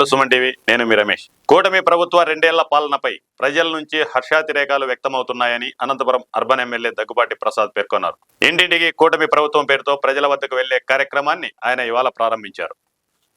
Welcome to Suman TV. నేను మీ రమేష్. కూటమి ప్రభుత్వ 2 ఏళ్ల పాలనపై ప్రజల నుంచి హర్షాతిరేకాలు వ్యక్తమవుతున్నాయని అనంతపురం అర్బన్ ఎమ్మెల్యే దగ్గుబాటి ప్రసాద్ పేర్కొన్నారు. ఇంటింటికి కూటమి ప్రభుత్వం పేరుతో ప్రజల వద్దకు వెళ్లే కార్యక్రమాన్ని ఆయన ఇవాళ ప్రారంభించారు.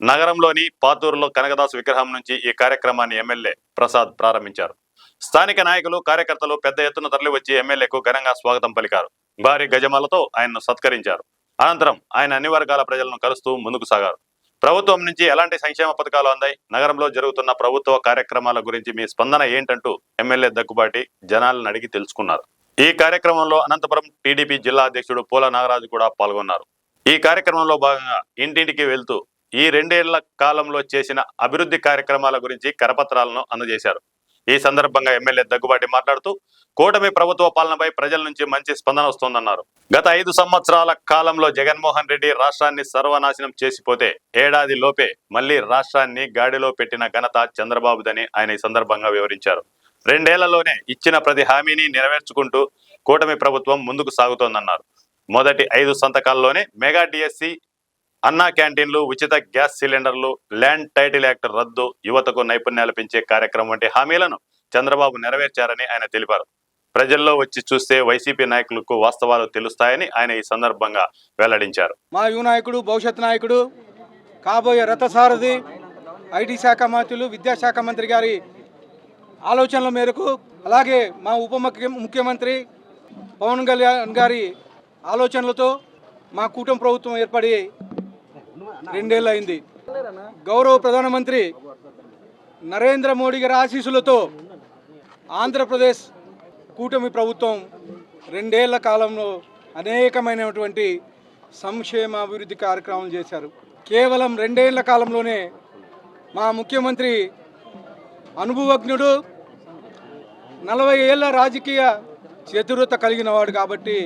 నగరంలోని పాతూరులో కనకదాసు విగ్రహం నుంచి ఈ కార్యక్రమాన్ని ఎమ్మెల్యే ప్రసాద్ ప్రారంభించారు. స్థానిక నాయకులు, కార్యకర్తలు పెద్ద ఎత్తున తరలివచ్చి ఎమ్మెల్యేకు ఘనంగా స్వాగతం పలికారు. భారీ గజమాలతో ఆయన్ను సత్కరించారు. అనంతరం ఆయన అన్ని వర్గాల ప్రజలను కలుస్తూ ముందుకు సాగారు. ప్రభుత్వం నుంచి ఎలాంటి సంక్షేమ పథకాలు అందాయి, నగరంలో జరుగుతున్న ప్రభుత్వ కార్యక్రమాల గురించి మీ స్పందన ఏంటంటూ ఎమ్మెల్యే దగ్గుబాటి జనాలను అడిగి తెలుసుకున్నారు. ఈ కార్యక్రమంలో అనంతపురం టీడీపీ జిల్లా అధ్యక్షుడు పోల నాగరాజు కూడా పాల్గొన్నారు. ఈ కార్యక్రమంలో భాగంగా ఇంటింటికి వెళ్తూ ఈ 2 ఏళ్ల కాలంలో చేసిన అభివృద్ధి కార్యక్రమాల గురించి కరపత్రాలను అందజేశారు. ఈ సందర్భంగా ఎమ్మెల్యే దగ్గుబాటి మాట్లాడుతూ కూటమి ప్రభుత్వ పాలనపై ప్రజల నుంచి మంచి స్పందన వస్తోందన్నారు. గత 5 సంవత్సరాల కాలంలో జగన్మోహన్ రెడ్డి రాష్ట్రాన్ని సర్వనాశనం చేసిపోతే ఏడాది లోపే మళ్లీ రాష్ట్రాన్ని గాడిలో పెట్టిన ఘనత చంద్రబాబుదని ఆయన ఈ సందర్భంగా వివరించారు. 2 ఏళ్లలోనే ఇచ్చిన ప్రతి హామీని నెరవేర్చుకుంటూ కూటమి ప్రభుత్వం ముందుకు సాగుతోందన్నారు. మొదటి 5 సంతకాల్లోనే మెగా డిఎస్సి, అన్నా క్యాంటీన్లు, ఉచిత గ్యాస్ సిలిండర్లు, ల్యాండ్ టైటిల్ యాక్ట్ రద్దు, యువతకు నైపుణ్యాలు పెంచే కార్యక్రమం వంటి హామీలను చంద్రబాబు నెరవేర్చారని ఆయన తెలిపారు. ప్రజల్లో వచ్చి చూస్తే వైసీపీ నాయకులకు వాస్తవాలు తెలుస్తాయని ఆయన ఈ సందర్భంగా వెల్లడించారు. మా యువ నాయకుడు, భవిష్యత్ నాయకుడు, కాబోయే రథసారథి, ఐటీ శాఖ మంత్రులు, విద్యాశాఖ మంత్రి గారి ఆలోచనల మేరకు, అలాగే మా ఉప ముఖ్యమంత్రి పవన్ కళ్యాణ్ గారి ఆలోచనలతో మా కూటమి ప్రభుత్వం ఏర్పడి 2 ఏళ్ళు అయింది. గౌరవ ప్రధానమంత్రి నరేంద్ర మోడీ గారి ఆశీస్సులతో ఆంధ్రప్రదేశ్ కూటమి ప్రభుత్వం 2 ఏళ్ల కాలంలో అనేకమైనటువంటి సంక్షేమ అభివృద్ధి కార్యక్రమాలు చేశారు. కేవలం 2 ఏళ్ల కాలంలోనే మా ముఖ్యమంత్రి అనుభవజ్ఞుడు, 40 ఏళ్ల రాజకీయ చతురత కలిగిన వాడు కాబట్టి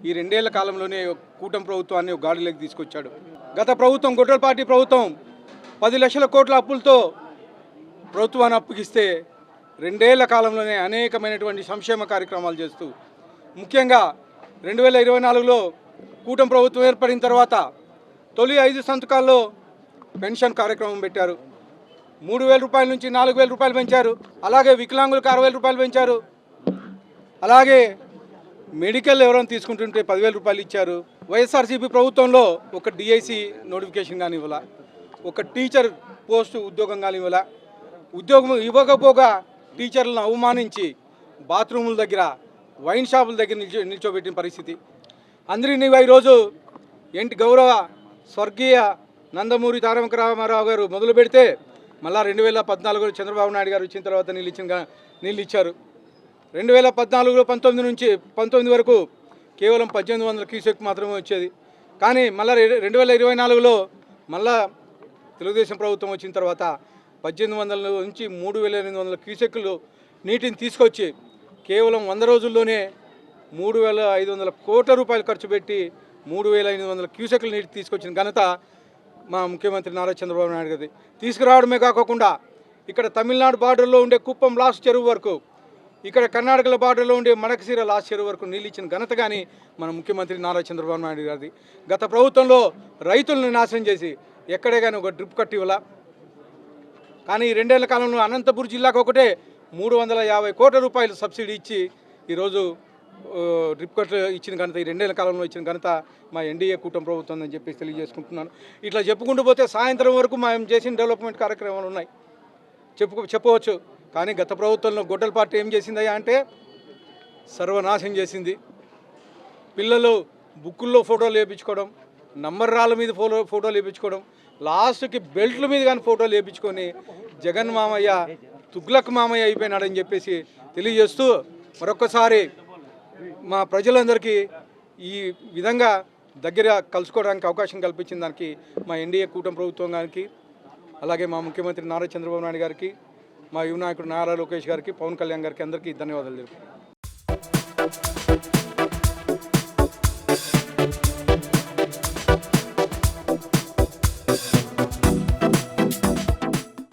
ఈ 2 ఏళ్ల కాలంలోనే కూటమి ప్రభుత్వాన్ని ఒక గాడిలోకి తీసుకొచ్చాడు. గత ప్రభుత్వం, గొడ్డల పార్టీ ప్రభుత్వం 10 లక్షల కోట్ల అప్పులతో ప్రభుత్వాన్ని అప్పగిస్తే 2 ఏళ్ల కాలంలోనే అనేకమైనటువంటి సంక్షేమ కార్యక్రమాలు చేస్తూ, ముఖ్యంగా 2024లో కూటమి ప్రభుత్వం ఏర్పడిన తర్వాత తొలి 5 సంతకాల్లో పెన్షన్ కార్యక్రమం పెట్టారు. 3,000 రూపాయల నుంచి 4,000 రూపాయలు పెంచారు. అలాగే వికలాంగులకు 6,000 రూపాయలు పెంచారు. అలాగే మెడికల్ ఎవరైనా తీసుకుంటుంటే 10,000 రూపాయలు ఇచ్చారు. వైఎస్ఆర్సీపీ ప్రభుత్వంలో ఒక డిఐసి నోటిఫికేషన్ కానీ ఇవ్వాల, ఒక టీచర్ పోస్టు ఉద్యోగం కానీ ఇవ్వాల. ఉద్యోగం ఇవ్వకపోగా టీచర్లను అవమానించి బాత్రూముల దగ్గర, వైన్ షాపుల దగ్గర నిల్చోబెట్టిన పరిస్థితి. అందరినీ ఈరోజు గౌరవ స్వర్గీయ నందమూరి తారక రామారావు గారు మొదలు పెడితే మళ్ళా 2014లో చంద్రబాబు నాయుడు గారు వచ్చిన తర్వాత నీళ్ళు ఇచ్చారు. 2014లో 19 నుంచి 19 వరకు కేవలం 1800 క్యూసెక్ మాత్రమే వచ్చేది. కానీ మళ్ళీ 2024లో మళ్ళా తెలుగుదేశం ప్రభుత్వం వచ్చిన తర్వాత 1800 నుంచి 3,800 క్యూసెక్లు నీటిని తీసుకొచ్చి కేవలం 100 రోజుల్లోనే 3,500 కోట్ల రూపాయలు ఖర్చు పెట్టి 3,500 క్యూసెక్లు నీటి తీసుకొచ్చిన ఘనత మా ముఖ్యమంత్రి నారా చంద్రబాబు నాయుడు గారి. తీసుకురావడమే కాకుండా ఇక్కడ తమిళనాడు బార్డర్లో ఉండే కుప్పం లాస్ట్ చెరువు వరకు, ఇక్కడ కర్ణాటకల బార్డర్లో ఉండే మడకశిర లాస్ట్ చెరువు వరకు నీళ్ళు ఇచ్చిన ఘనత కానీ మన ముఖ్యమంత్రి నారా చంద్రబాబు నాయుడు గారిది. గత ప్రభుత్వంలో రైతులను నాశనం చేసి ఎక్కడే కానీ ఒక డ్రిప్ కట్ ఇవ్వాల. కానీ 2 ఏళ్ల కాలంలో అనంతపురం జిల్లాకు ఒకటే 350 కోట్ల రూపాయలు సబ్సిడీ ఇచ్చి ఈరోజు డ్రిప్ కట్ ఇచ్చిన ఘనత, ఈ 2 ఏళ్ల కాలంలో ఇచ్చిన ఘనత మా ఎన్డీఏ కూటమి ప్రభుత్వం అని చెప్పేసి తెలియజేసుకుంటున్నాను. ఇట్లా చెప్పుకుంటూ పోతే సాయంత్రం వరకు మేము చేసిన డెవలప్మెంట్ కార్యక్రమాలు ఉన్నాయి చెప్పవచ్చు. కానీ గత ప్రభుత్వంలో గొడ్డల పార్టీ ఏం చేసిందయ్యా అంటే సర్వనాశనం చేసింది. పిల్లలు బుక్కుల్లో ఫోటోలు వేయించుకోవడం, నంబర్ రాళ్ళ మీద ఫోటోలు వేయించుకోవడం, లాస్ట్కి బెల్ట్ల మీద కానీ ఫోటోలు వేయించుకొని జగన్ మామయ్య తుగ్లక్ మామయ్య అయిపోయినాడని చెప్పేసి తెలియజేస్తూ మరొకసారి మా ప్రజలందరికీ ఈ విధంగా దగ్గర కలుసుకోవడానికి అవకాశం కల్పించిన దానికి మా ఎన్డీఏ కూటమి ప్రభుత్వం గారికి, అలాగే మా ముఖ్యమంత్రి నారా చంద్రబాబు నాయుడు గారికి, మా యువ నాయకుడు నారా లోకేష్ గారికి, పవన్ కళ్యాణ్ గారికి అందరికీ ధన్యవాదాలు తెలుపుతున్నాను.